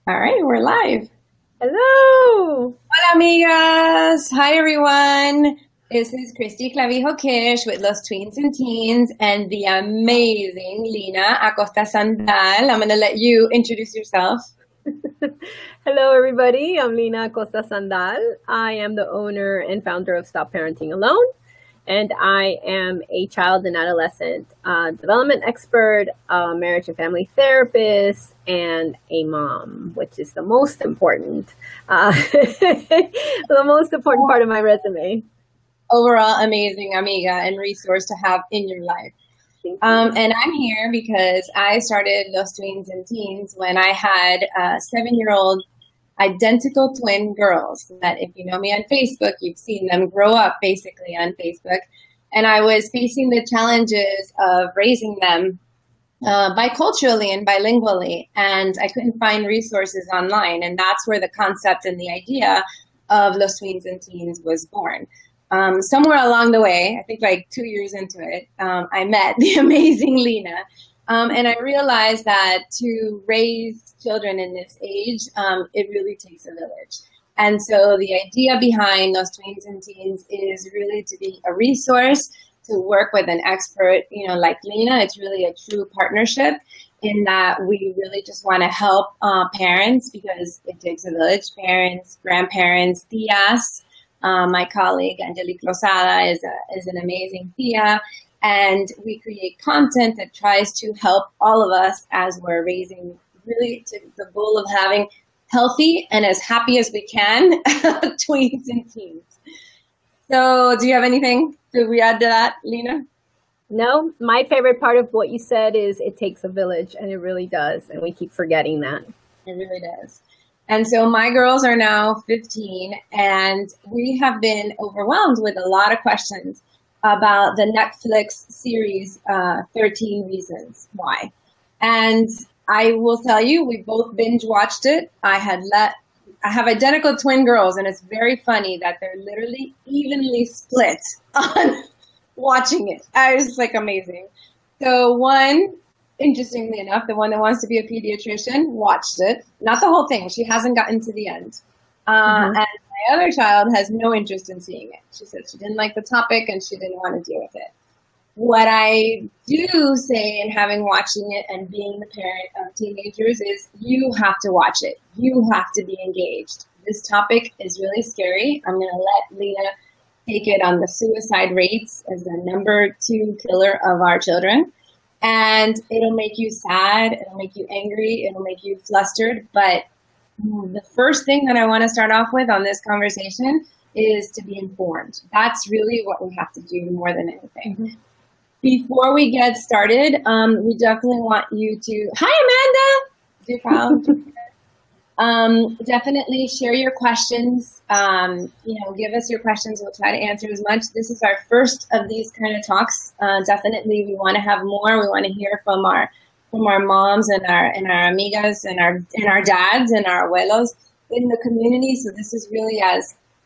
All right, we're live. Hello. Hola, amigas. Hi, everyone. This is Christy Clavijo Kish with Los Tweens and Teens and the amazing Lina Acosta Sandal. I'm going to let you introduce yourself. Hello, everybody. I'm Lina Acosta Sandal. I am the owner and founder of Stop Parenting Alone, and I am a child and adolescent development expert, marriage and family therapist, and a mom, which is the most important, the most important part of my resume. Overall, amazing amiga and resource to have in your life. And I'm here because I started Los Tweens and Teens when I had 7-year-old identical twin girls that if you know me on Facebook, you've seen them grow up basically on Facebook. And I was facing the challenges of raising them biculturally and bilingually, and I couldn't find resources online. And that's where the concept and the idea of Los Tweens and Teens was born. Somewhere along the way, I think like 2 years into it, I met the amazing Lina. And I realized that to raise children in this age, it really takes a village. And so the idea behind Los Tweens and Teens is really to be a resource, to work with an expert, like Lina. It's really a true partnership in that we really just want to help parents because it takes a village, parents, grandparents, tias. My colleague, Angelique Lozada, is an amazing tia. And we create content that tries to help all of us as we're raising really to the goal of having healthy and as happy as we can tweens and teens. So do you have anything to add to that, Lina? No, my favorite part of what you said is it takes a village, and it really does. And we keep forgetting that. It really does. And so my girls are now 15, and we have been overwhelmed with a lot of questions about the Netflix series, 13 Reasons Why. And I will tell you, we both binge watched it. I have identical twin girls, and it's very funny that they're literally evenly split on watching it. I was like, amazing. So one, interestingly enough, the one that wants to be a pediatrician watched it. Not the whole thing. She hasn't gotten to the end. And my other child has no interest in seeing it. She said she didn't like the topic and she didn't want to deal with it. What I do say in having watching it and being the parent of teenagers is you have to watch it. You have to be engaged. This topic is really scary. I'm going to let Lina take it on the suicide rates as the number 2 killer of our children. And it'll make you sad, it'll make you angry, it'll make you flustered. But the first thing that I want to start off with on this conversation is to be informed. That's really what we have to do more than anything. Before we get started, we definitely want you to, hi Amanda, dear proud. Definitely share your questions. Give us your questions. We'll try to answer as much. This is our first of these kind of talks. Definitely, we want to have more. We want to hear from our moms and our amigas and our dads and our abuelos in the community. So this is really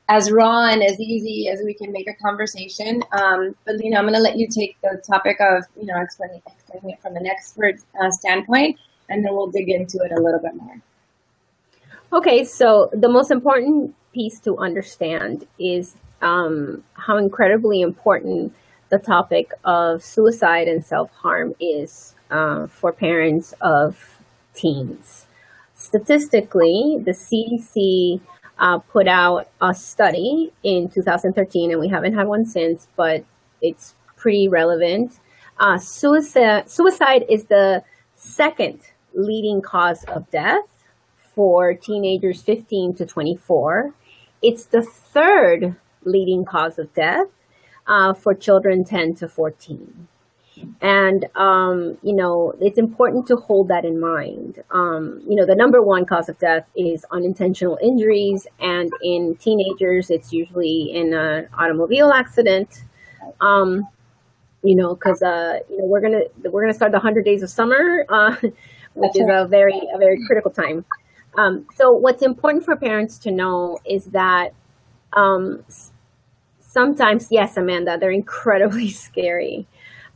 as raw and as easy as we can make a conversation. But Lina, I'm going to let you take the topic of explaining it from an expert standpoint, and then we'll dig into it a little bit more. Okay, so the most important piece to understand is how incredibly important the topic of suicide and self-harm is for parents of teens. Statistically, the CDC put out a study in 2013, and we haven't had one since, but it's pretty relevant. Suicide is the second leading cause of death for teenagers 15 to 24. It's the third leading cause of death for children 10 to 14. And, it's important to hold that in mind. The number one cause of death is unintentional injuries. And in teenagers, it's usually in an automobile accident. Because, we're going to start the 100 days of summer, which is a very critical time. So what's important for parents to know is that sometimes, yes, Amanda, they're incredibly scary.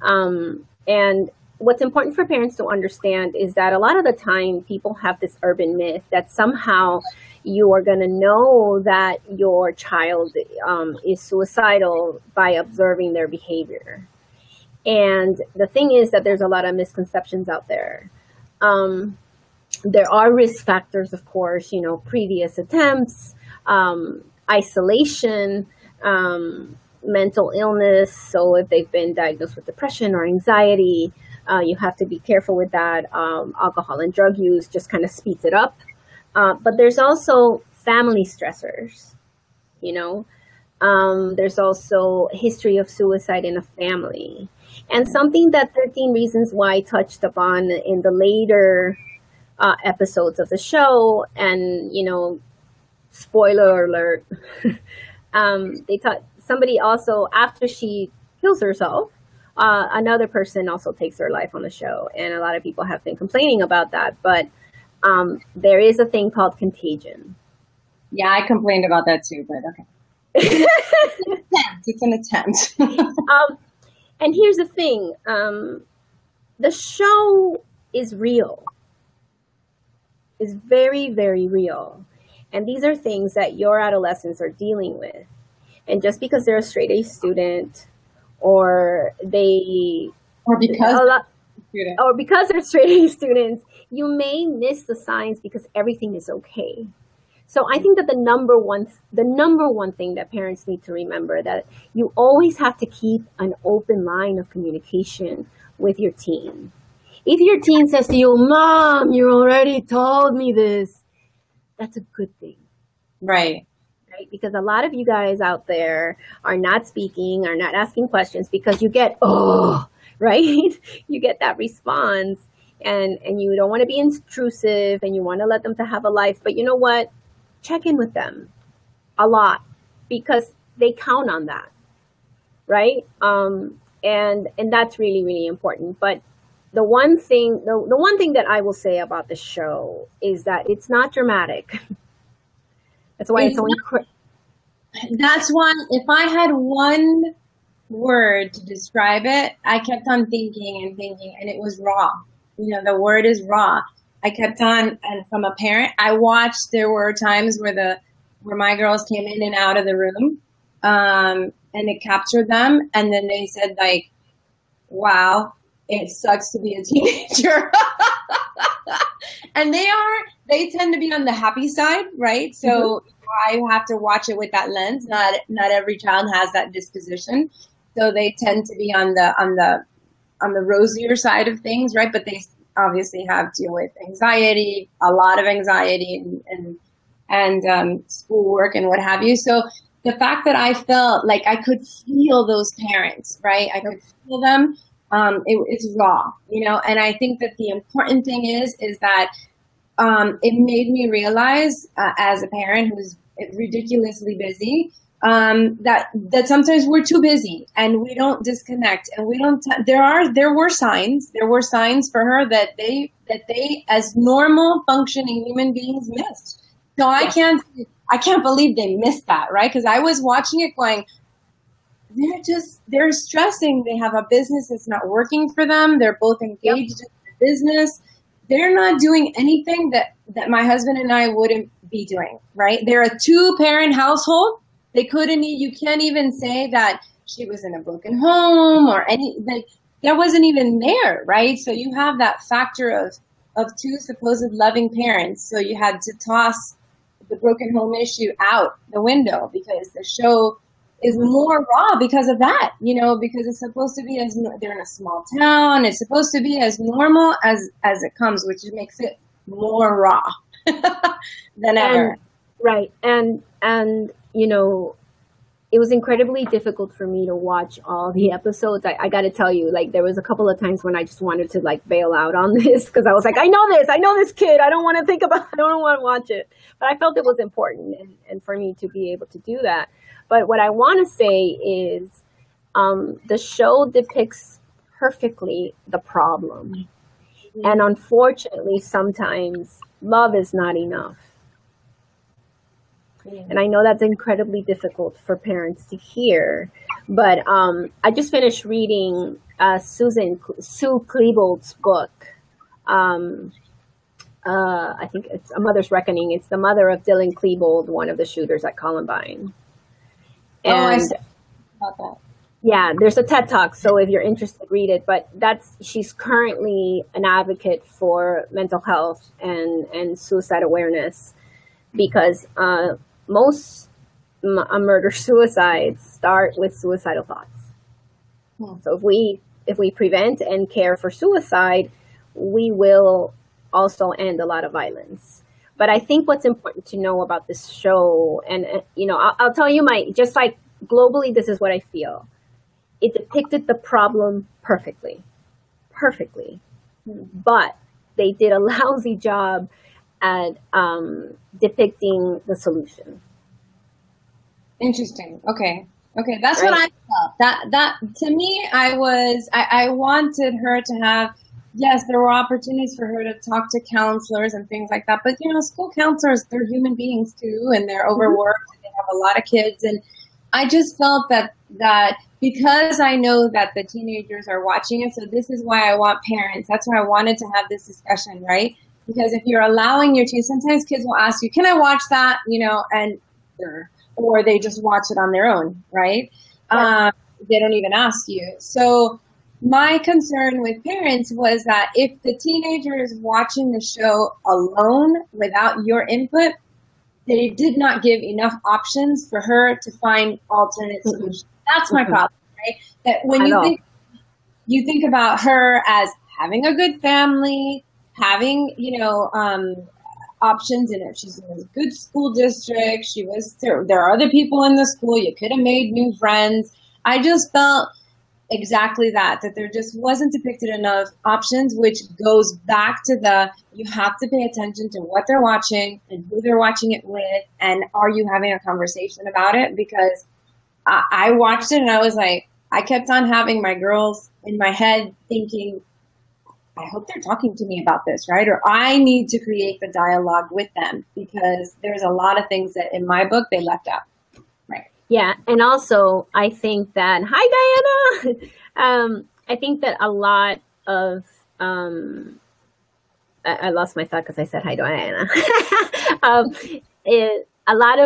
And what's important for parents to understand is that a lot of the time people have this urban myth that somehow you are going to know that your child is suicidal by observing their behavior. And the thing is that there's a lot of misconceptions out there. There are risk factors, of course, previous attempts, isolation, mental illness. So if they've been diagnosed with depression or anxiety, you have to be careful with that. Alcohol and drug use just kind of speeds it up. But there's also family stressors, there's also history of suicide in a family. And something that 13 Reasons Why touched upon in the later episodes of the show, and, spoiler alert, they taught somebody also, after she kills herself, another person also takes her life on the show. And a lot of people have been complaining about that. But there is a thing called contagion. Yeah, I complained about that too, but okay. It's an attempt. And here's the thing. The show is real. Is very, very real. And these are things that your adolescents are dealing with. And just because they're a straight A student or because they're straight A students, you may miss the signs because everything is okay. So I think that the number one thing that parents need to remember, that you always have to keep an open line of communication with your teen. If your teen says to you, "Mom, you already told me this," that's a good thing. Right. Because a lot of you guys out there are not speaking, are not asking questions because you get, right? You get that response and you don't want to be intrusive and you want to let them to have a life. But you know what? Check in with them a lot because they count on that, right? And that's really, really important. But the one thing that I will say about the show is that it's not dramatic. That's why it's only. That's why, if I had one word to describe it, I kept on thinking, and it was raw. The word is raw. I kept on, and from a parent, I watched. There were times where my girls came in and out of the room, and it captured them, and then they said like, "Wow, it sucks to be a teenager." And they tend to be on the happy side, right? So I have to watch it with that lens. Not every child has that disposition. So they tend to be on the rosier side of things, right? But they obviously have to deal with anxiety, a lot of anxiety and schoolwork and what have you. So the fact that I felt like I could feel those parents, right? I could feel them. It's raw, and I think that the important thing is that it made me realize as a parent who's ridiculously busy, that sometimes we're too busy and we don't disconnect and we don't, there were signs for her that they as normal functioning human beings missed. So I can't believe they missed that, right? Because I was watching it going, they're stressing. They have a business that's not working for them. They're both engaged in the business. They're not doing anything that my husband and I wouldn't be doing, right? They're a 2-parent household. You can't even say that she was in a broken home or that wasn't even there, right? So you have that factor of 2 supposed loving parents. So you had to toss the broken home issue out the window because the show is more raw because of that, because it's supposed to be they're in a small town. It's supposed to be as normal as it comes, which makes it more raw than ever. Right. And it was incredibly difficult for me to watch all the episodes. I got to tell you, like, there was a couple of times when I just wanted to bail out on this because I was like, I know this kid. I don't want to watch it. But I felt it was important and for me to be able to do that. But what I want to say is the show depicts perfectly the problem. Mm-hmm. And unfortunately, sometimes love is not enough. Mm-hmm. And I know that's incredibly difficult for parents to hear. But I just finished reading Sue Klebold's book. I think it's A Mother's Reckoning. It's the mother of Dylan Klebold, one of the shooters at Columbine. And I saw about that. yeah, there's a TED Talk, so if you're interested, read it. But she's currently an advocate for mental health and suicide awareness, because most murder-suicides start with suicidal thoughts. So if we prevent and care for suicide, we will also end a lot of violence. But I think what's important to know about this show, and I'll tell you just like globally, this is what I feel. It depicted the problem perfectly, but they did a lousy job at depicting the solution. Interesting. Okay. That's right. What I felt. That to me, I wanted her to have. Yes, there were opportunities for her to talk to counselors and things like that. But, school counselors, they're human beings too, and they're overworked, and they have a lot of kids. And I just felt that because I know that the teenagers are watching it, so this is why I want parents. That's why I wanted to have this discussion, right? Because if you're allowing your teen, sometimes kids will ask you, can I watch that? And or they just watch it on their own, right? Yes. They don't even ask you. So my concern with parents was that if the teenager is watching the show alone without your input, they did not give enough options for her to find alternate solutions. That's my problem, right? That when you think about her as having a good family, having, options in it. She's in a good school district. There are other people in the school. You could have made new friends. I just felt exactly that there just wasn't depicted enough options, which goes back to you have to pay attention to what they're watching and who they're watching it with, and are you having a conversation about it? Because I watched it and I was like, I kept on having my girls in my head thinking, I hope they're talking to me about this, right? Or I need to create the dialogue with them, because there's a lot of things that in my book they left out. Yeah, and also I think that hi Diana. I think that a lot of I lost my thought because I said hi Diana. A lot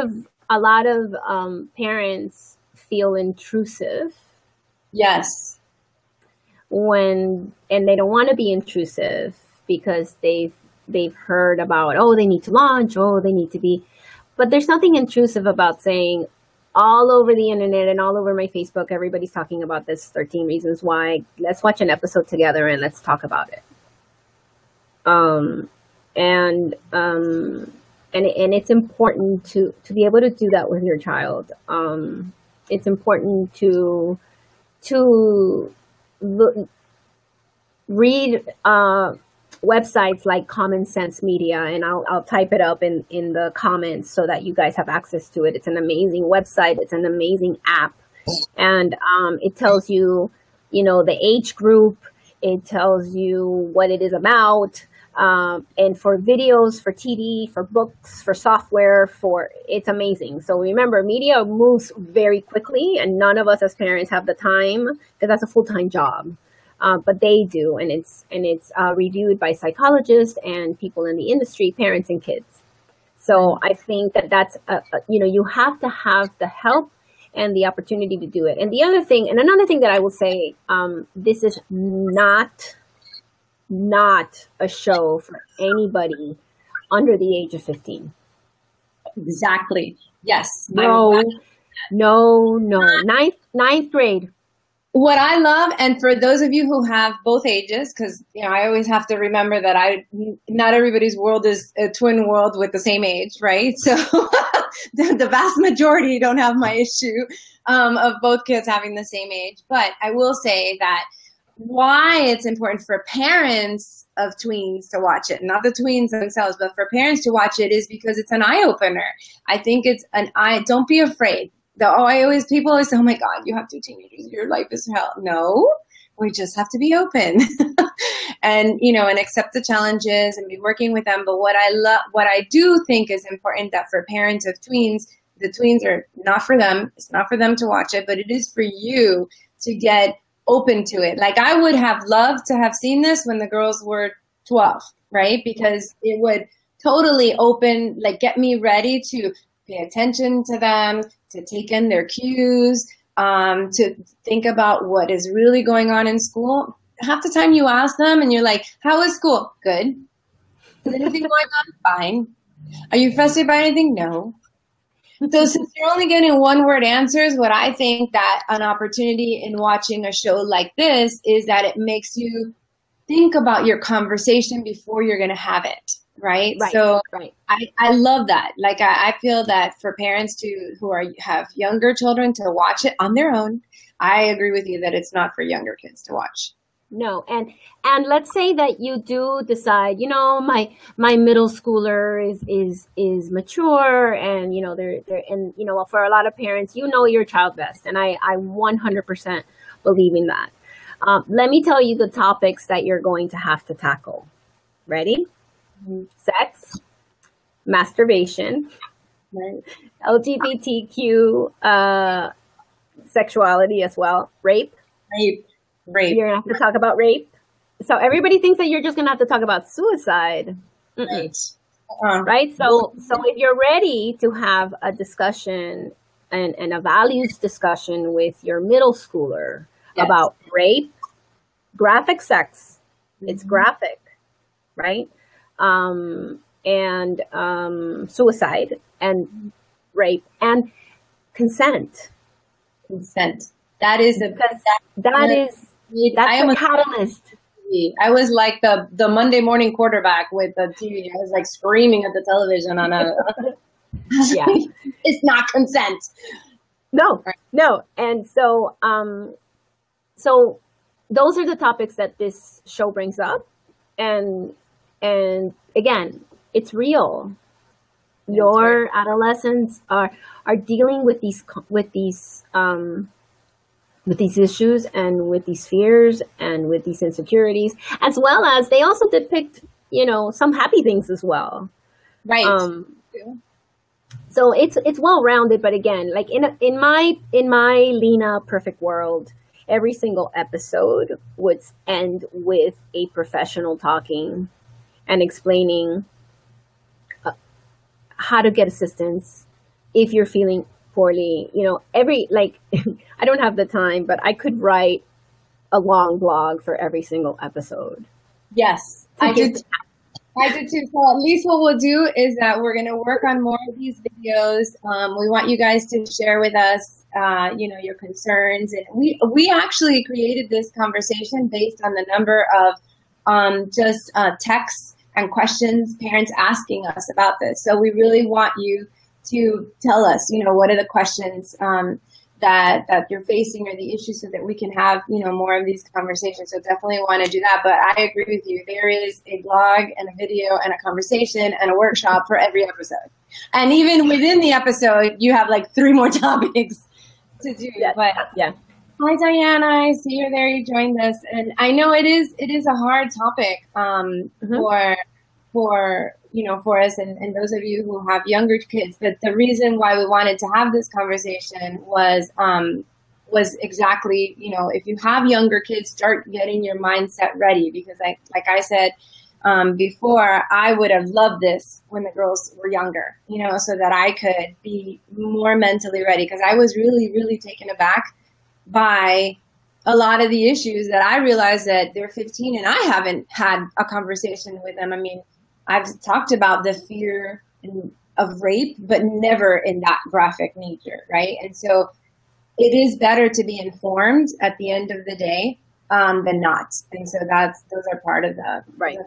of parents feel intrusive. Yes. And they don't want to be intrusive because they've heard about, they need to launch, they need to be, but there's nothing intrusive about saying, all over the internet and all over my Facebook, everybody's talking about this 13 Reasons Why. Let's watch an episode together and let's talk about it. And it's important to be able to do that with your child. It's important to read websites like Common Sense Media, and I'll type it up in the comments so that you guys have access to it. It's an amazing website. It's an amazing app. And it tells you, the age group. It tells you what it is about. And for videos, for TV, for books, for software, it's amazing. So remember, media moves very quickly, and none of us as parents have the time, because that's a full-time job. But they do, and it's reviewed by psychologists and people in the industry, parents and kids. So I think that's you have to have the help and the opportunity to do it. And another thing that I will say, this is not a show for anybody under the age of 15. Exactly. Yes. No. Ninth grade. What I love, and for those of you who have both ages, because I always have to remember that not everybody's world is a twin world with the same age, right? So the vast majority don't have my issue of both kids having the same age. But I will say that why it's important for parents of tweens to watch it, not the tweens themselves, but for parents to watch it, is because it's an eye opener. I think it's don't be afraid. People always say, oh my God, you have two teenagers, your life is hell. No, we just have to be open and accept the challenges and be working with them. But what I do think is important, that for parents of tweens, the tweens are not for them. It's not for them to watch it, but it is for you to get open to it. Like I would have loved to have seen this when the girls were 12, right? Because it would totally open, like get me ready to pay attention to them, to take in their cues, to think about what is really going on in school. Half the time you ask them and you're like, how is school? Good. Is anything going on? Fine. Are you frustrated by anything? No. So since you're only getting one word answers, what I think that an opportunity in watching a show like this is that it makes you think about your conversation before you're going to have it. Right. So I love that. Like I feel that for parents who have younger children to watch it on their own, I agree with you that it's not for younger kids to watch. No, and let's say that you do decide, my middle schooler is mature, and they're and for a lot of parents, your child best, and I 100% believe in that. Let me tell you the topics that you're going to have to tackle. Ready? Sex, masturbation, right. LGBTQ sexuality as well, rape. You're gonna have to talk about rape. So everybody thinks that you're just gonna have to talk about suicide. Right. Right. So if you're ready to have a discussion and a values discussion with your middle schooler about rape, graphic sex, it's graphic, right? And suicide and rape and consent. That is that's a catalyst. I was like the Monday morning quarterback with the TV. I was like screaming at the television on a. It's not consent. No. And so, so those are the topics that this show brings up, and again, it's real. Your adolescents are dealing with these issues and with these fears and with these insecurities, as well as they also depict, some happy things as well. Right. So it's well-rounded, but again, like in my Lena perfect world, every single episode would end with a professional talking and explaining how to get assistance if you're feeling poorly. I don't have the time, but I could write a long blog for every single episode. Yes, I did too. So at least what we'll do is that we're going to work on more of these videos. We want you guys to share with us, your concerns. And we actually created this conversation based on the number of texts and questions parents asking us about this. So we really want you to tell us, what are the questions that you're facing or the issues, so that we can have, more of these conversations. So definitely want to do that. But I agree with you. There is a blog and a video and a conversation and a workshop for every episode. And even within the episode, you have like 3 more topics to do. But hi, Diana. I see you're there. You joined us. And I know it is a hard topic for us and those of you who have younger kids. But the reason why we wanted to have this conversation was exactly, if you have younger kids, start getting your mindset ready. Because like I said before, I would have loved this when the girls were younger, so that I could be more mentally ready. Because I was really, really taken aback by a lot of the issues that I realized that they're 15 and I haven't had a conversation with them. I mean, I've talked about the fear of rape, but never in that graphic nature, right? And so it is better to be informed at the end of the day than not. And so those are part of the right.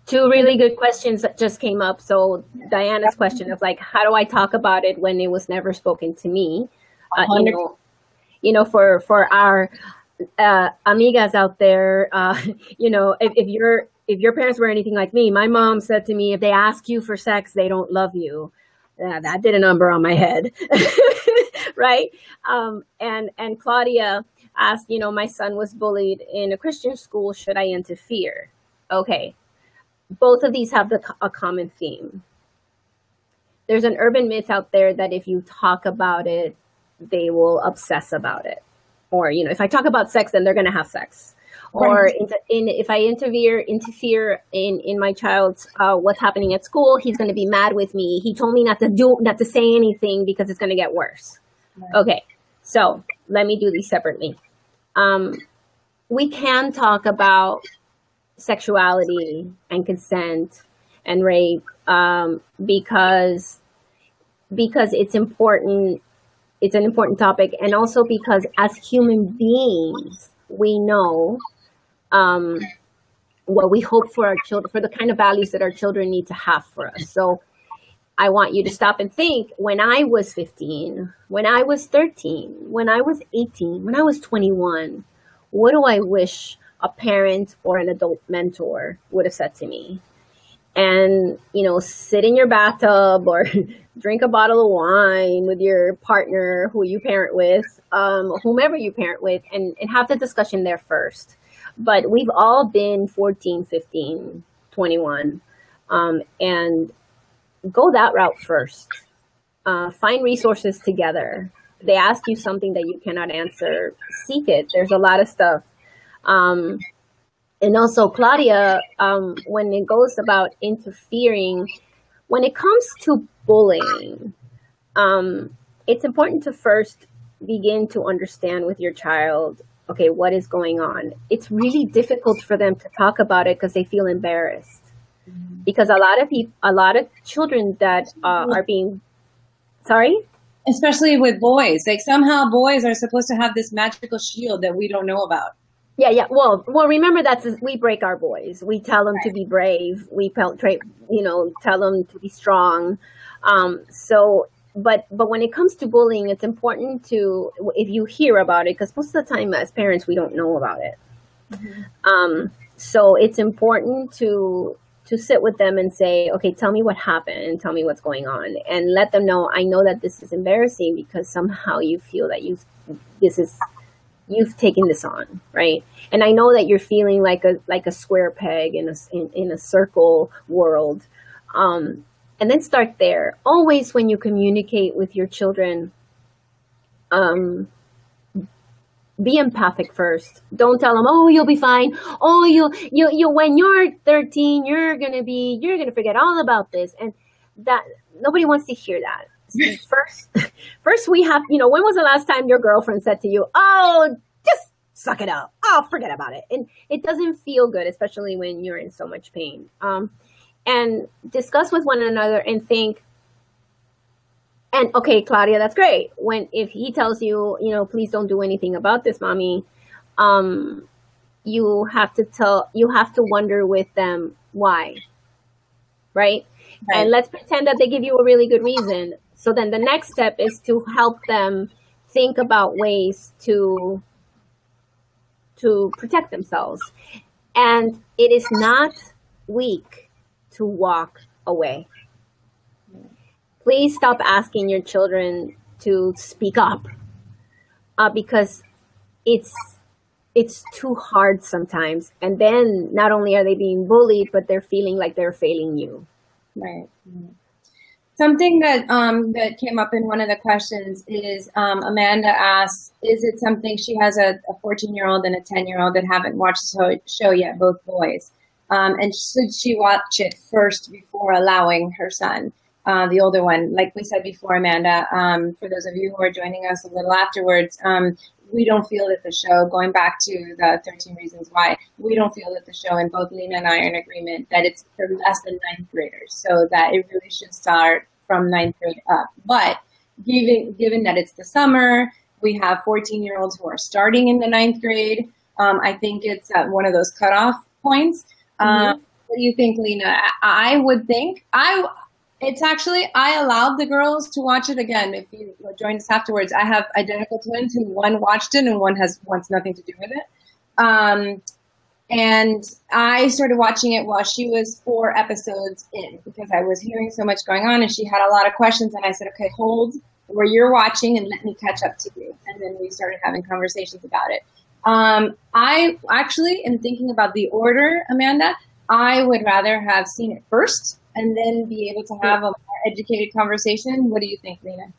Two really good questions that just came up. So Diana's question of how do I talk about it when it was never spoken to me? For our amigas out there, if your parents were anything like me, my mom said to me, if they ask you for sex, they don't love you. That did a number on my head. Right. And Claudia asked, my son was bullied in a Christian school. Should I interfere? Okay. Both of these have a common theme. there's an urban myth out there that if you talk about it, they will obsess about it. Or, if I talk about sex, then they're going to have sex. Or if I interfere in my child's what's happening at school, he's going to be mad with me. He told me not to say anything because it's going to get worse. Right. Okay, so let me do these separately. We can talk about sexuality and consent and rape because it's important. It's an important topic, and also because as human beings, we know what we hope for our children, for the kind of values that our children need to have for us. So I want you to stop and think, when I was 15, when I was 13, when I was 18, when I was 21, what do I wish a parent or an adult mentor would have said to me? And, sit in your bathtub or drink a bottle of wine with your partner who you parent with, whomever you parent with, and have the discussion there first. But we've all been 14, 15, 21, and go that route first. Find resources together. They ask you something that you cannot answer, seek it. There's a lot of stuff. And also, Claudia, when it goes about interfering, when it comes to bullying, it's important to first begin to understand with your child, okay, what is going on? It's really difficult for them to talk about it because they feel embarrassed. Because a lot of children that are being, sorry? Especially with boys, like somehow boys are supposed to have this magical shield that we don't know about. Yeah. Well, remember we break our boys. We tell them to be brave. We tell them to be strong. But when it comes to bullying, it's important to, if you hear about it, because most of the time as parents, we don't know about it. Mm-hmm. So it's important to sit with them and say, okay, tell me what happened and tell me what's going on, and let them know, I know that this is embarrassing because somehow you feel that you've taken this on, right? And I know that you're feeling like a square peg in a circle world. And then start there. Always when you communicate with your children, be empathic first. Don't tell them, oh, you'll be fine. Oh, you when you're 13, you're gonna forget all about this. And that nobody wants to hear that. First we have, when was the last time your girlfriend said to you, oh, just suck it up. Oh, forget about it. And it doesn't feel good, especially when you're in so much pain. And discuss with one another and think, and okay, Claudia, that's great. If he tells you, please don't do anything about this, mommy, you have to wonder with them why, right? And let's pretend that they give you a really good reason. So then the next step is to help them think about ways to protect themselves. And it is not weak to walk away. Please stop asking your children to speak up because it's too hard sometimes. And then not only are they being bullied, but they're feeling like they're failing you. Right. Something that came up in one of the questions is Amanda asks, is it something, she has a 14-year-old and a 10-year-old that haven't watched the show yet, both boys. And should she watch it first before allowing her son, the older one? Like we said before, Amanda, for those of you who are joining us a little afterwards, we don't feel that the show, going back to the 13 Reasons Why, we don't feel that the show, and both Lena and I are in agreement, that it's for less than 9th graders, so that it really should start from 9th grade up. But given that it's the summer, we have 14-year-olds who are starting in the 9th grade. I think it's one of those cutoff points. What do you think, Lena? I would think I allowed the girls to watch it again. If you join us afterwards, I have identical twins who one watched it and one wants nothing to do with it. And I started watching it while she was 4 episodes in because I was hearing so much going on and she had a lot of questions. And I said, okay, hold where you're watching and let me catch up to you. And then we started having conversations about it. I actually am thinking about the order, Amanda. I would rather have seen it first and then be able to have a more educated conversation. What do you think, Lena?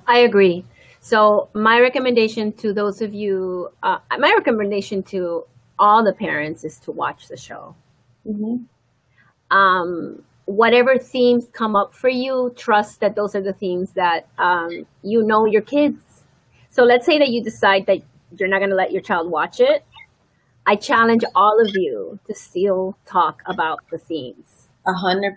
I agree. So my recommendation to those of you, my recommendation to all the parents is to watch the show. Mm-hmm. Whatever themes come up for you, trust that those are the themes that you know your kids. So let's say that you decide that you're not going to let your child watch it. I challenge all of you to still talk about the themes. 100%.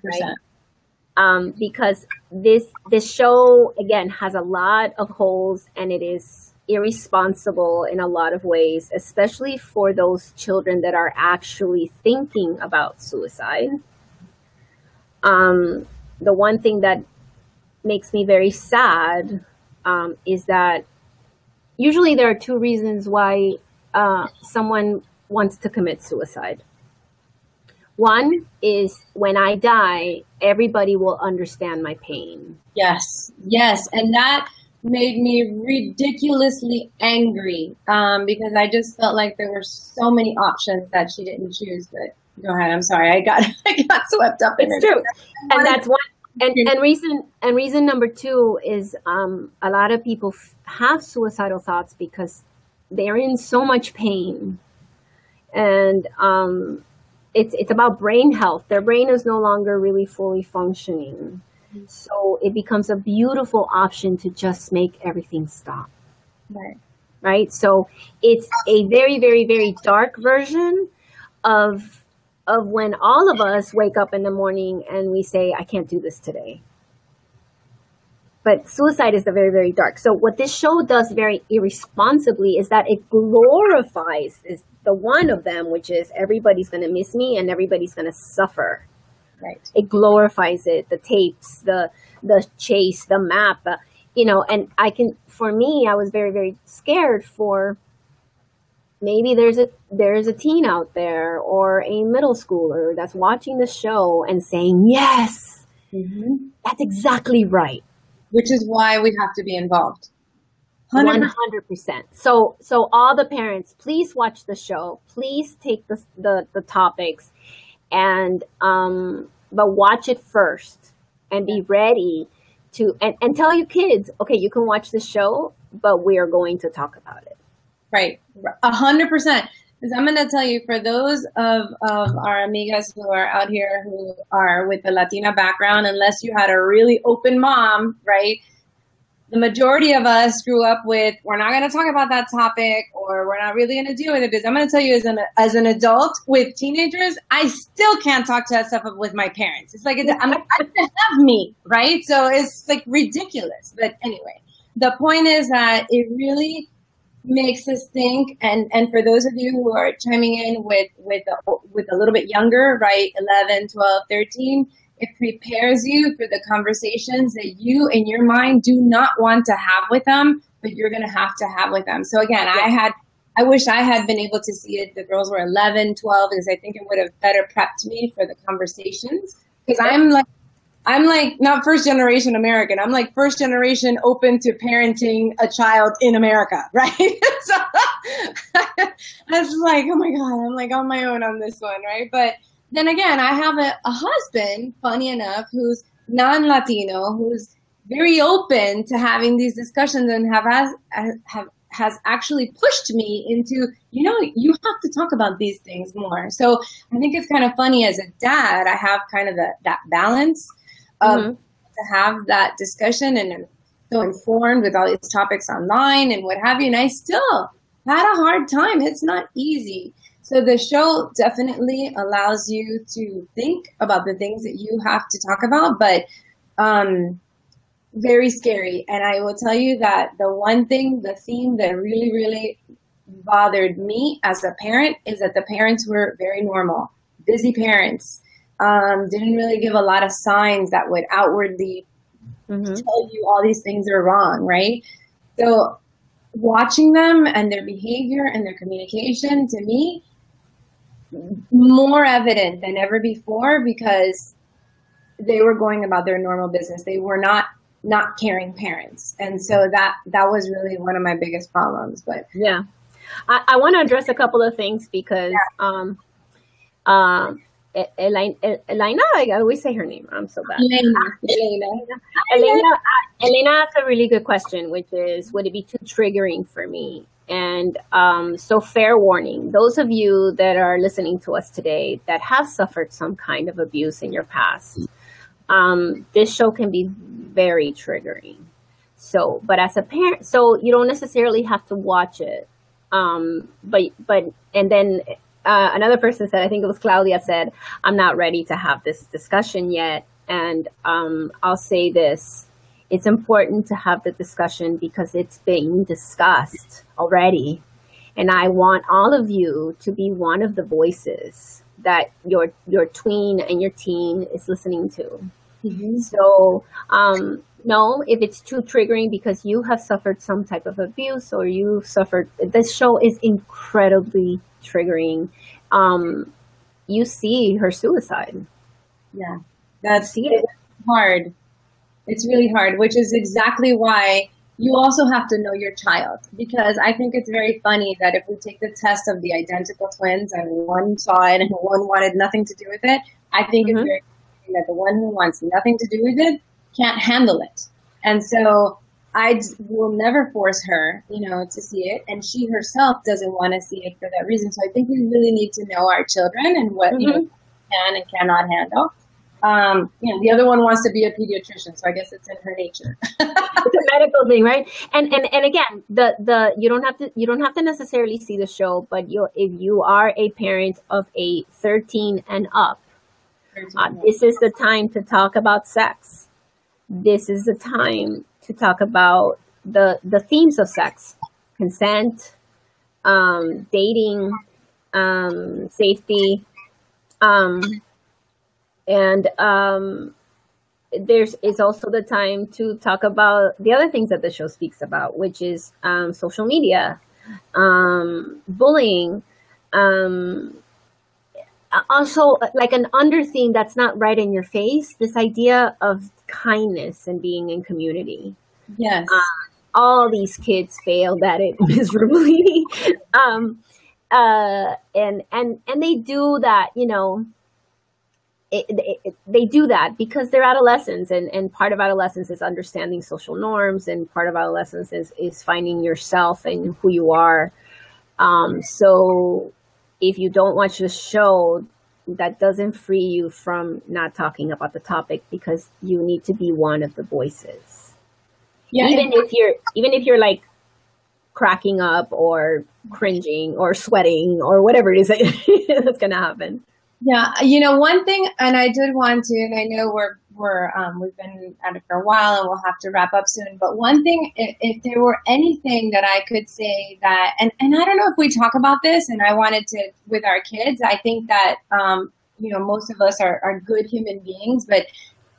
Right? Because this show, again, has a lot of holes, and it is irresponsible in a lot of ways, especially for those children that are actually thinking about suicide. The one thing that makes me very sad is that usually there are two reasons why someone wants to commit suicide. One is, when I die, everybody will understand my pain. Yes, yes. And that made me ridiculously angry because I just felt like there were so many options that she didn't choose. But go ahead. I'm sorry. I got swept up in it. It's true. And that's one. And reason number two is a lot of people have suicidal thoughts because they're in so much pain. And it's about brain health. Their brain is no longer really fully functioning. So it becomes a beautiful option to just make everything stop. Right. Right? So it's a very, very, very dark version of when all of us wake up in the morning and we say, I can't do this today. But suicide is the very, very dark. So what this show does very irresponsibly is that it glorifies the one of them, which is everybody's going to miss me and everybody's going to suffer. Right. It glorifies it, the tapes, the chase, the map, and for me, I was very, very scared for maybe there's a teen out there or a middle schooler that's watching the show and saying, yes, that's exactly right. Which is why we have to be involved. 100%. So all the parents, please watch the show. Please take the topics and but watch it first and be ready to and tell your kids, okay, you can watch the show, but we are going to talk about it. Right. 100%. Because I'm going to tell you, for those of our amigas who are out here who are with the Latina background, unless you had a really open mom, right? The majority of us grew up with, we're not going to talk about that topic, or we're not really going to deal with it. Because I'm going to tell you, as an adult with teenagers, I still can't talk to that stuff with my parents. It's like, I have me, right? So it's like ridiculous. But anyway, the point is that it really makes us think, and for those of you who are chiming in with a little bit younger, right, 11, 12, 13, it prepares you for the conversations that you in your mind do not want to have with them, but you're going to have with them. So again, I wish I had been able to see it. The girls were 11, 12, because I think it would have better prepped me for the conversations, because I'm like not first generation American. I'm like first generation open to parenting a child in America, right? So I was like, oh my God, I'm like on my own on this one, right? But then again, I have a husband, funny enough, who's non-Latino, who's very open to having these discussions and has actually pushed me into, you have to talk about these things more. So I think it's kind of funny as a dad, I have kind of that balance to have that discussion, and I'm so informed with all these topics online and what have you. And I still had a hard time. It's not easy. So the show definitely allows you to think about the things that you have to talk about, but very scary. And I will tell you that the theme that really, really bothered me as a parent is that the parents were very normal, busy parents. Didn't really give a lot of signs that would outwardly tell you all these things are wrong, right? So watching them and their behavior and their communication, to me, more evident than ever before, because they were going about their normal business. They were not caring parents. And so that was really one of my biggest problems. But yeah, I want to address a couple of things because Elena, I always say her name. I'm so bad. Elena. Elena, Elena asked a really good question, which is, would it be too triggering for me? And so fair warning, those of you that are listening to us today that have suffered some kind of abuse in your past, this show can be very triggering. So, but as a parent, so you don't necessarily have to watch it. And then another person said, I think it was Claudia, said, I'm not ready to have this discussion yet. And I'll say this, it's important to have the discussion because it's being discussed already. And I want all of you to be one of the voices that your tween and your teen is listening to. Mm-hmm. So, no, if it's too triggering because you have suffered some type of abuse or you suffered, this show is incredibly triggering. You see her suicide. Yeah, that's hard. It's really hard, which is exactly why you also have to know your child, because I think it's very funny that if we take the test of the identical twins and one saw it and one wanted nothing to do with it, I think it's very funny that the one who wants nothing to do with it can't handle it. And so I will never force her, to see it. And she herself doesn't want to see it for that reason. So I think we really need to know our children and what can and cannot handle. The other one wants to be a pediatrician, so I guess it's in her nature. It's a medical thing, right? And again, you don't have to necessarily see the show, but if you are a parent of a 13 and up, this is the time to talk about sex. This is the time to talk about the themes of sex, consent, dating, safety, and it's also the time to talk about the other things that the show speaks about, which is social media, bullying, also like an under theme that's not right in your face, this idea of kindness and being in community. Yes. All these kids failed at it miserably. And they do that, they do that because they're adolescents, and part of adolescence is understanding social norms, and part of adolescence is finding yourself and who you are. So if you don't watch the show, that doesn't free you from not talking about the topic, because you need to be one of the voices. Yeah, even if you're like cracking up or cringing or sweating or whatever it is that's going to happen. Yeah, one thing, and I did want to, and I know we've been at it for a while and we'll have to wrap up soon, but one thing, if there were anything that I could say that, and I don't know if we talk about this, and I wanted to, with our kids, I think that, most of us are good human beings, but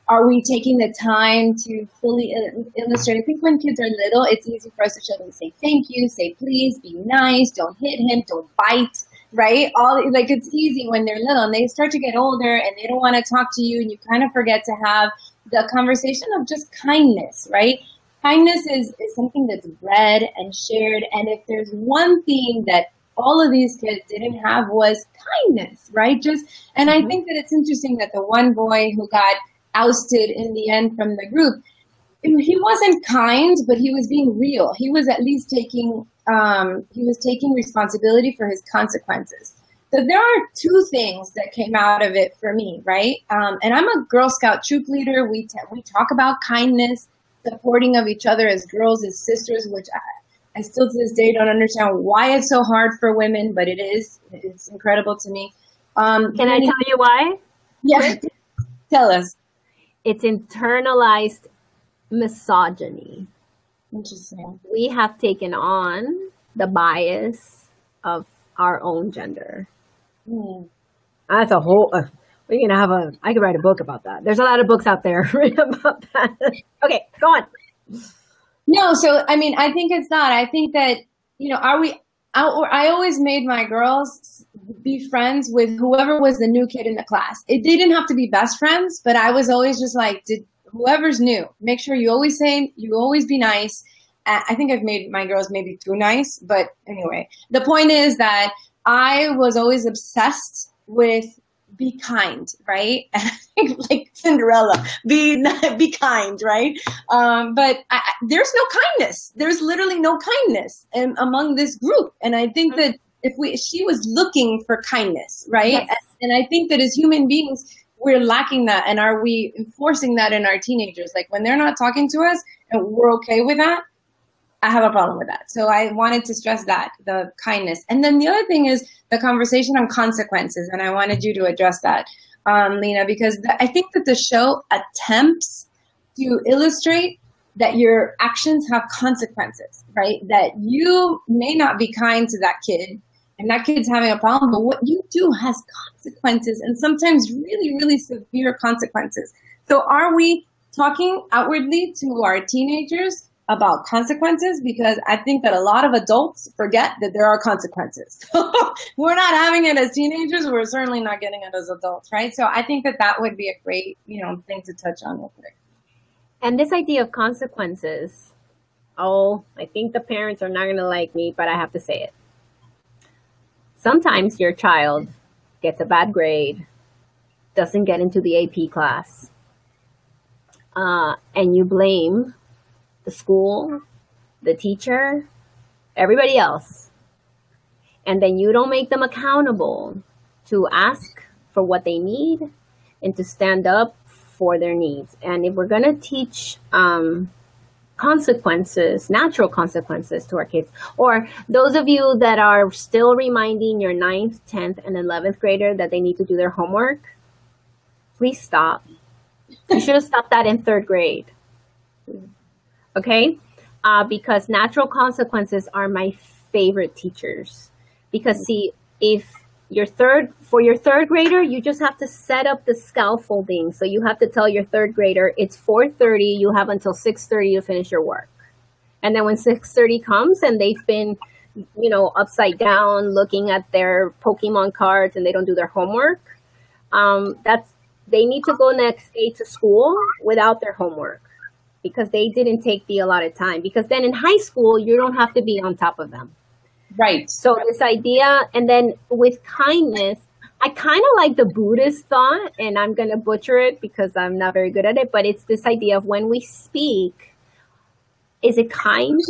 are we taking the time to fully illustrate? I think when kids are little, it's easy for us to show them, say thank you, say please, be nice, don't hit him, don't bite. Right? It's easy when they're little, and they start to get older and they don't want to talk to you, and you kind of forget to have the conversation of just kindness, right? Kindness is something that's read and shared. And if there's one thing that all of these kids didn't have was kindness, right? And I think that it's interesting that the one boy who got ousted in the end from the group, he wasn't kind, but he was being real. He was at least taking responsibility for his consequences. So there are two things that came out of it for me, right? And I'm a Girl Scout troop leader. We talk about kindness, supporting of each other as girls, as sisters, which I still to this day don't understand why it's so hard for women, but it is. It's incredible to me. Can I tell you why? Yeah, tell us. It's internalized misogyny. Interesting. We have taken on the bias of our own gender. That's a whole, we're going to I could write a book about that. There's a lot of books out there about that. Okay, go on. No, so, I think it's not. I think that, I always made my girls be friends with whoever was the new kid in the class. They didn't have to be best friends, but I was always just like, whoever's new, make sure you always be nice. I think I've made my girls maybe too nice, but anyway, the point is that I was always obsessed with be kind, right? Like Cinderella, be kind, right? But there's no kindness. There's literally no kindness among this group. And I think that she was looking for kindness, right? Yes. And I think that as human beings, we're lacking that. And are we enforcing that in our teenagers? Like when they're not talking to us and we're okay with that, I have a problem with that. So I wanted to stress that, the kindness. And then the other thing is the conversation on consequences. And I wanted you to address that, Lena, because I think that the show attempts to illustrate that your actions have consequences, right? That you may not be kind to that kid and that kid's having a problem, but what you do has consequences, and sometimes really, really severe consequences. So are we talking outwardly to our teenagers about consequences? Because I think that a lot of adults forget that there are consequences. We're not having it as teenagers. We're certainly not getting it as adults, right? So I think that would be a great, thing to touch on real quick. And this idea of consequences, I think the parents are not going to like me, but I have to say it. Sometimes your child gets a bad grade, doesn't get into the AP class, and you blame the school, the teacher, everybody else. And then you don't make them accountable to ask for what they need and to stand up for their needs. And if we're going to teach consequences, natural consequences to our kids, or those of you that are still reminding your 9th, 10th, and 11th grader that they need to do their homework, please stop. You should have stopped that in 3rd grade. Okay? Because natural consequences are my favorite teachers. Because see, if for your 3rd grader, you just have to set up the scaffolding. So you have to tell your 3rd grader, it's 4:30, you have until 6:30 to finish your work. And then when 6:30 comes and they've been, upside down looking at their Pokemon cards and they don't do their homework, they need to go next day to school without their homework because they didn't take the allotted time. Because then in high school, you don't have to be on top of them. Right. So this idea, and then with kindness, I kind of like the Buddhist thought, and I'm going to butcher it because I'm not very good at it, but it's this idea of when we speak, is it kind?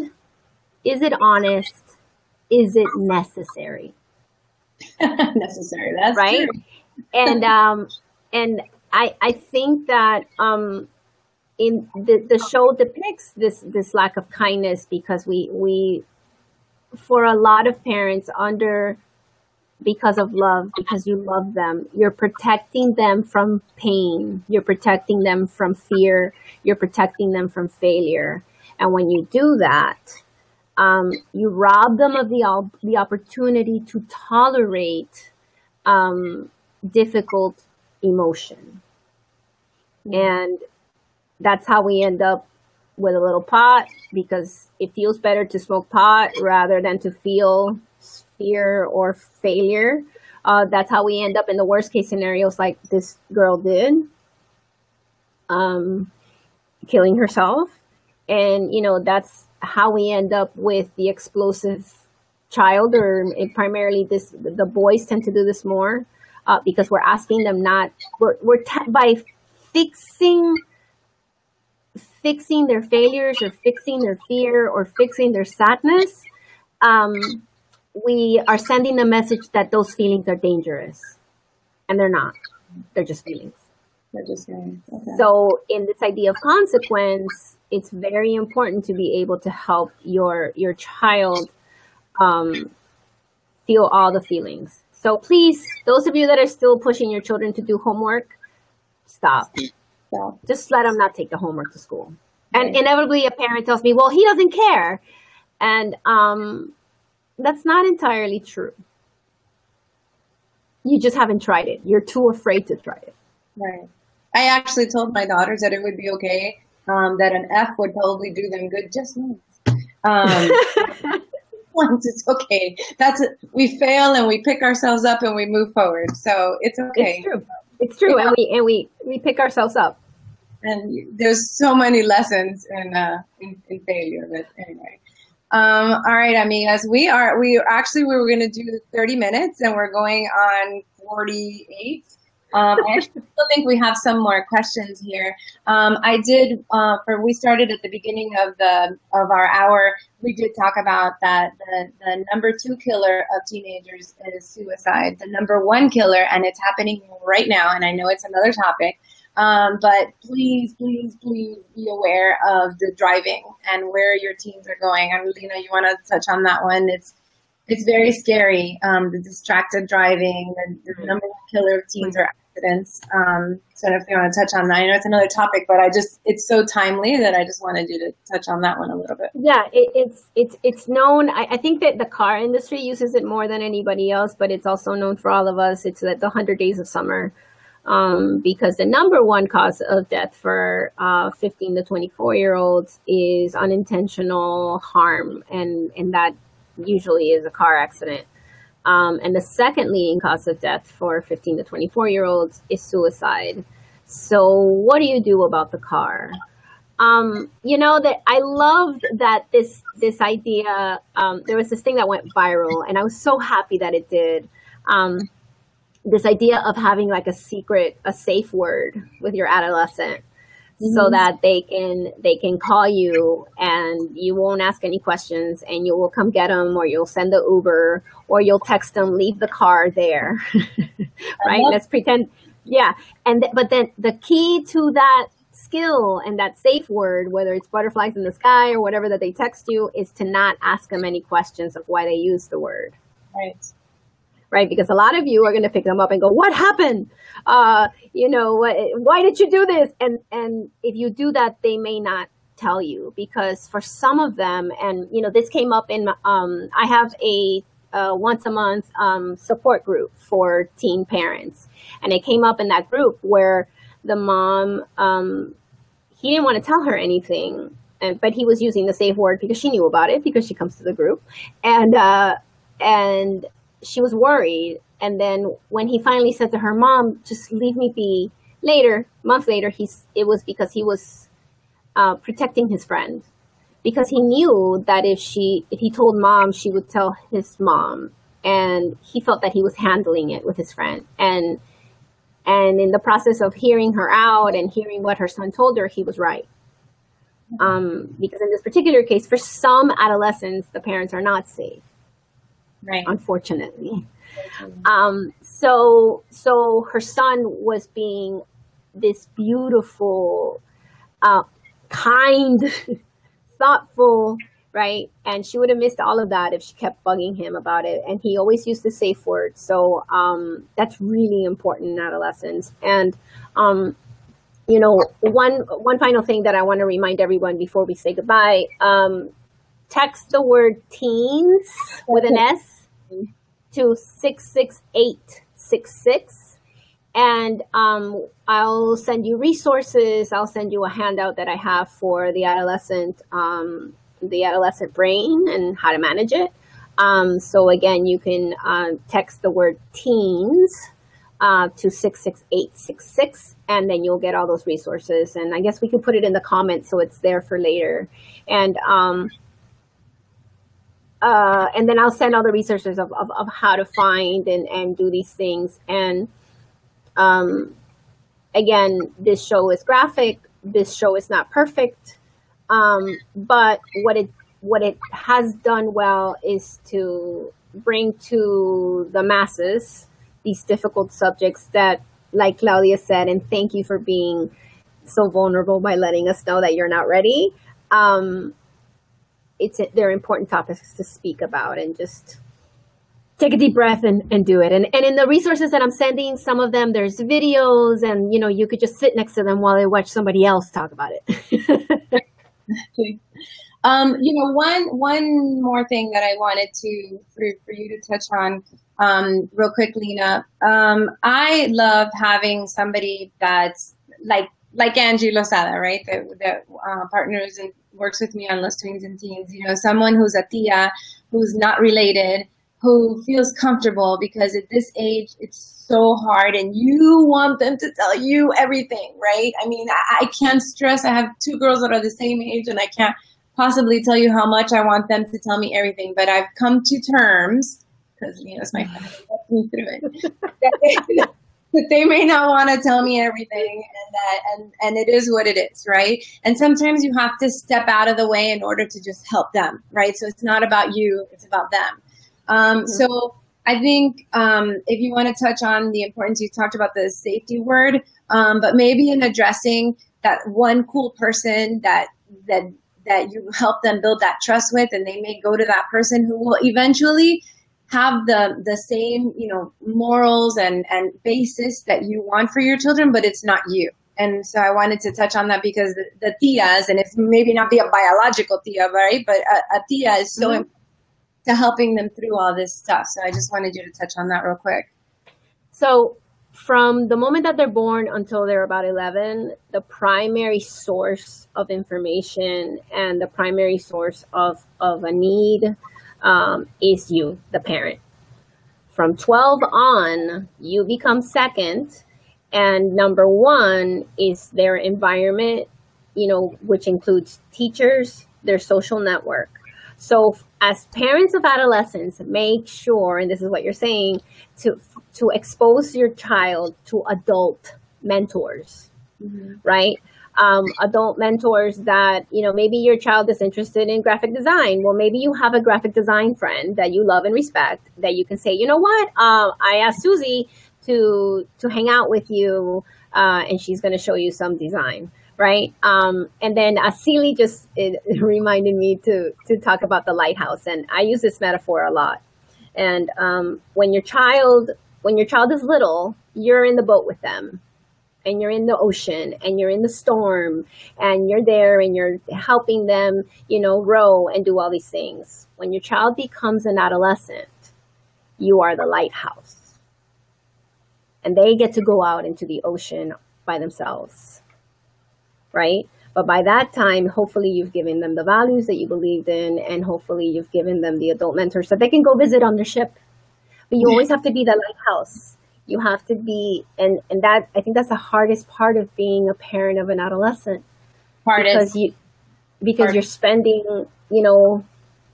Is it honest? Is it necessary? Necessary. That's right. True. And I think that in the show depicts this lack of kindness because we for a lot of parents because of love, because you love them, you're protecting them from pain, you're protecting them from fear, you're protecting them from failure. And when you do that, you rob them of the opportunity to tolerate difficult emotion. And that's how we end up with a little pot, because it feels better to smoke pot rather than to feel fear or failure. That's how we end up in the worst case scenarios like this girl did, killing herself. And, that's how we end up with the explosive child, or primarily the boys tend to do this more because we're asking them by fixing their failures or fixing their fear or fixing their sadness, we are sending a message that those feelings are dangerous. And they're not. They're just feelings. They're just feelings. Okay. So in this idea of consequence, it's very important to be able to help your child feel all the feelings. So please, those of you that are still pushing your children to do homework, stop. Just let them not take the homework to school. Right. And inevitably a parent tells me, well, he doesn't care. And that's not entirely true. You just haven't tried it. You're too afraid to try it. Right. I actually told my daughters that it would be okay, that an F would probably do them good just once. Once it's okay. We fail and we pick ourselves up and we move forward. So it's okay. It's true. It's true. Yeah. And we pick ourselves up. And there's so many lessons in failure. But anyway. All right, amigas. We were going to do 30 minutes and we're going on 48. I actually still think we have some more questions here. We started at the beginning of our hour. We did talk about that the number 2 killer of teenagers is suicide. The number 1 killer, and it's happening right now. And I know it's another topic, but please be aware of the driving and where your teens are going. And Lena, you want to touch on that one? It's very scary. The distracted driving, the number 1 killer of teens are accidents. So if you want to touch on that, I know it's another topic, but it's so timely that I just wanted you to touch on that one a little bit. Yeah, it's known. I think that the car industry uses it more than anybody else, but it's also known for all of us. It's the 100 Days of Summer, because the number 1 cause of death for 15 to 24-year-olds is unintentional harm, and that usually is a car accident. And the second leading cause of death for 15 to 24-year-olds is suicide. So what do you do about the car? That I loved that this idea, there was this thing that went viral, and I was so happy that it did. This idea of having like a safe word with your adolescent, so that they can call you and you won't ask any questions, and you will come get them, or you'll send the Uber, or you'll text them, leave the car there, right? Let's pretend. Yeah. But then the key to that skill and that safe word, whether it's butterflies in the sky or whatever that they text you, is to not ask them any questions of why they use the word. Right? Because a lot of you are going to pick them up and go, what happened? Why did you do this? And if you do that, they may not tell you, because for some of them, and, this came up in, I have a once a month support group for teen parents. And it came up in that group where the mom, he didn't want to tell her anything, but he was using the safe word because she knew about it, because she comes to the group. And she was worried. And then when he finally said to her, Mom, just leave me be, months later, it was because he was protecting his friend, because he knew that if he told Mom, she would tell his mom, and he felt that he was handling it with his friend. And in the process of hearing her out and hearing what her son told her, he was right. Because in this particular case, for some adolescents, the parents are not safe. Right. Unfortunately. So her son was being this beautiful, kind, thoughtful, right? And she would have missed all of that if she kept bugging him about it. And he always used the safe word. So that's really important in adolescence. And one final thing that I want to remind everyone before we say goodbye. Text the word teens with an S to 66866, and I'll send you resources. I'll send you a handout that I have for the adolescent brain and how to manage it. So again, you can text the word teens to 66866, and then you'll get all those resources. And I guess we can put it in the comments so it's there for later. And then I'll send all the resources of how to find and do these things. And again, this show is graphic. This show is not perfect. But what it has done well is to bring to the masses these difficult subjects that, like Claudia said, and thank you for being so vulnerable by letting us know that you're not ready. They're important topics to speak about, and just take a deep breath and do it. And in the resources that I'm sending, some of them, there's videos, and, you could just sit next to them while they watch somebody else talk about it. One more thing that I wanted for you to touch on real quick, Lena. I love having somebody that's like Angie Lozada, right? That partners and works with me on Los Tweens and Teens. Someone who's a tia, who's not related, who feels comfortable, because at this age, it's so hard, and you want them to tell you everything, right? I mean, I can't stress. I have 2 girls that are the same age, and I can't possibly tell you how much I want them to tell me everything. But I've come to terms, because Lena's my friend, me through it. They may not want to tell me everything, and it is what it is, right? And sometimes you have to step out of the way in order to just help them, right? So it's not about you, it's about them. So I think if you want to touch on the importance, you talked about the safety word, but maybe in addressing that one cool person that you help them build that trust with, and they may go to that person who will eventually have the same, morals and basis that you want for your children, but it's not you. And so I wanted to touch on that because the tias, and it's maybe not be a biological tia, right? But a tia is so important to helping them through all this stuff. So I just wanted you to touch on that real quick. So from the moment that they're born until they're about 11, the primary source of information and the primary source of a need is you, the parent. From 12 on, you become second, and number one is their environment, which includes teachers, their social network. So as parents of adolescents, make sure, and this is what you're saying, to expose your child to adult mentors, right? Adult mentors that, maybe your child is interested in graphic design. Well, maybe you have a graphic design friend that you love and respect that you can say, you know what, I asked Susie to hang out with you and she's going to show you some design, right? And then Asili just reminded me to talk about the lighthouse. And I use this metaphor a lot. And when your child is little, you're in the boat with them. And you're in the ocean, and you're in the storm, and you're there, and you're helping them, row and do all these things. When your child becomes an adolescent, you are the lighthouse. And they get to go out into the ocean by themselves, right? But by that time, hopefully you've given them the values that you believed in, and hopefully you've given them the adult mentors that they can go visit on their ship. But you always have to be the lighthouse. You have to be, and that, I think that's the hardest part of being a parent of an adolescent. Because you're spending,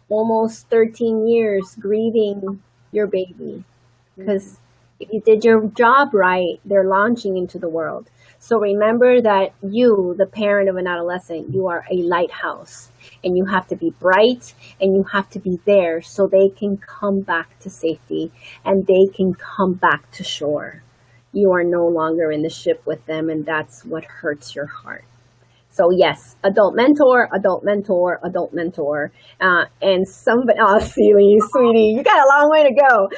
almost 13 years grieving your baby. Because if you did your job right, they're launching into the world. So remember that you, the parent of an adolescent, you are a lighthouse. And you have to be bright, and you have to be there so they can come back to safety and they can come back to shore. You are no longer in the ship with them, and that's what hurts your heart. So yes, adult mentor, adult mentor, adult mentor. And somebody, oh, sweetie, you got a long way to go.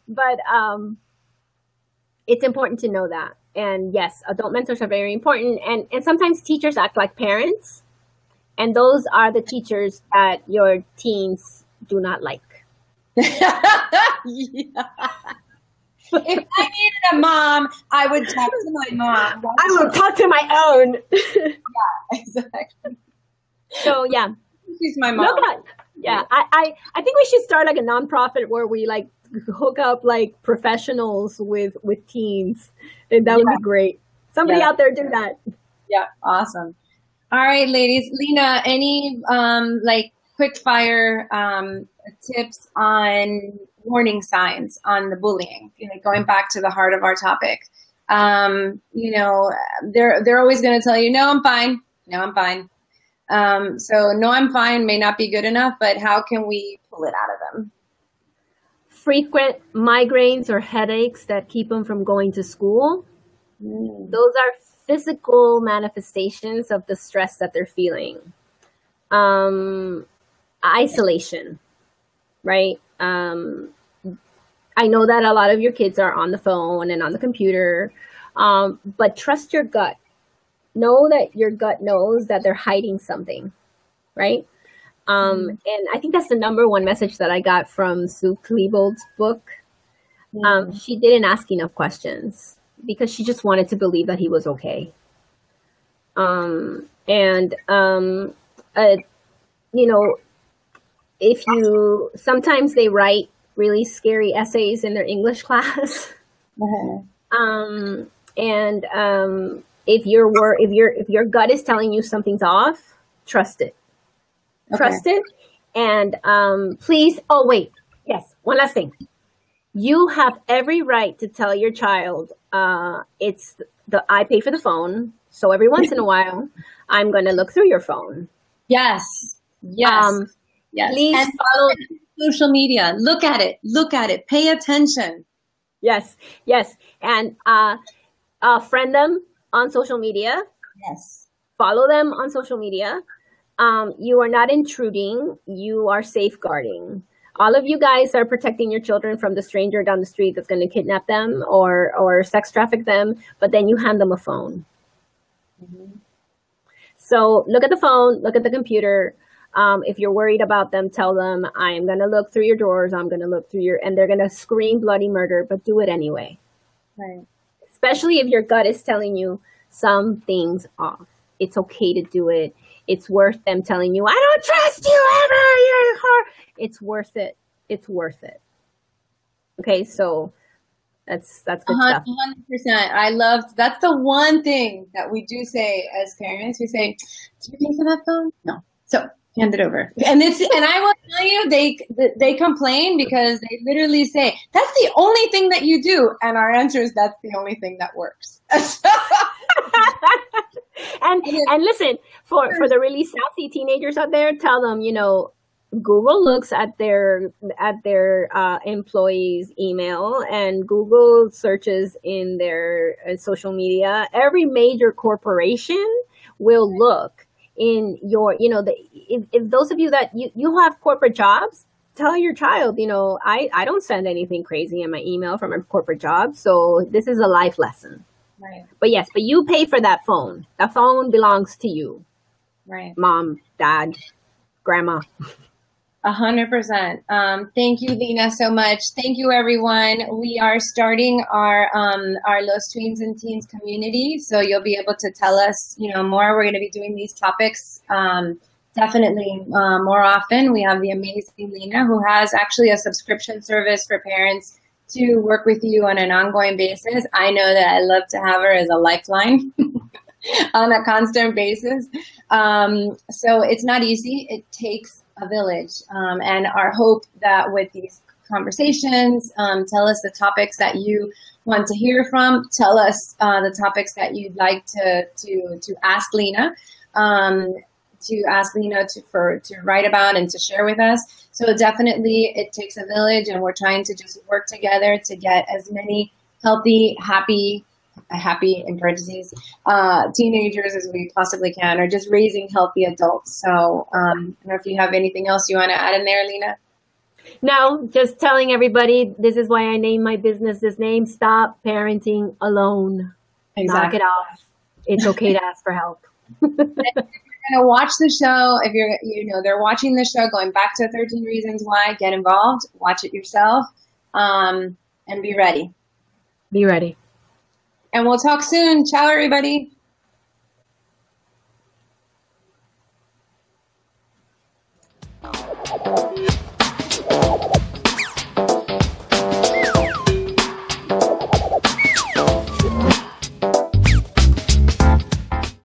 But it's important to know that. And yes, adult mentors are very important. And sometimes teachers act like parents. And those are the teachers that your teens do not like. Yeah. If I needed a mom, I would talk to my mom. I would talk to my own. Yeah, exactly. So yeah. She's my mom. Yeah. I think we should start like a nonprofit where we like hook up like professionals with teens. And that would be great. Somebody out there do that. Yeah, awesome. All right, ladies. Lena, any quick-fire tips on warning signs on the bullying? Going back to the heart of our topic. They're always going to tell you, "No, I'm fine. No, I'm fine." So, "No, I'm fine" may not be good enough, but how can we pull it out of them? Frequent migraines or headaches that keep them from going to school. Those are physical manifestations of the stress that they're feeling. Isolation, right? I know that a lot of your kids are on the phone and on the computer, but trust your gut. Know that your gut knows that they're hiding something, right? And I think that's the number one message that I got from Sue Klebold's book. She didn't ask enough questions because she just wanted to believe that he was okay. Sometimes they write really scary essays in their English class. If your gut is telling you something's off, trust it. Trust it. And please, one last thing. You have every right to tell your child, I pay for the phone, so every once in a while, I'm going to look through your phone. Yes. Yes. Yes. Please and follow social media. Look at it. Look at it. Pay attention. Yes. Yes. And friend them on social media. Yes. Follow them on social media. You are not intruding. You are safeguarding. All of you guys are protecting your children from the stranger down the street that's going to kidnap them or sex traffic them, but then you hand them a phone. Mm-hmm. So look at the phone, look at the computer. If you're worried about them, tell them, I am going to look through your drawers. I'm going to look through and they're going to scream bloody murder, but do it anyway. Right. Especially if your gut is telling you something's off. It's okay to do it. It's worth them telling you, I don't trust you ever. You're hard. It's worth it. It's worth it. Okay, so that's good stuff. 100%. I love, that's the one thing that we do say as parents. We say, do you pay for that phone? No. So hand it over. And I will tell you, they complain because they literally say, that's the only thing that you do. And our answer is, that's the only thing that works. And listen, for the really sassy teenagers out there, tell them, Google looks at their employees' email, and Google searches in their social media. Every major corporation will look in your, if those of you that you have corporate jobs, tell your child, I don't send anything crazy in my email from a corporate job. So this is a life lesson. Right. But you pay for that phone. That phone belongs to you. Right. Mom, dad, grandma. 100%. Thank you, Lina, so much. Thank you, everyone. We are starting our Los Tweens and Teens community, so you'll be able to tell us, more. We're going to be doing these topics definitely more often. We have the amazing Lina, who has actually a subscription service for parents to work with you on an ongoing basis. I know that I love to have her as a lifeline on a constant basis. So it's not easy. It takes a village. And our hope that with these conversations, tell us the topics that you want to hear from, tell us the topics that you'd like to ask Lina, to write about and to share with us. So definitely it takes a village, and we're trying to just work together to get as many healthy, happy in parentheses, teenagers as we possibly can, or just raising healthy adults. So I don't know if you have anything else you want to add in there, Lina? No, just telling everybody, this is why I named my business this name, Stop Parenting Alone. Exactly. Knock it off. It's okay to ask for help. To watch the show, if they're watching the show, going back to 13 Reasons Why, get involved, watch it yourself, and be ready. Be ready. And we'll talk soon. Ciao, everybody.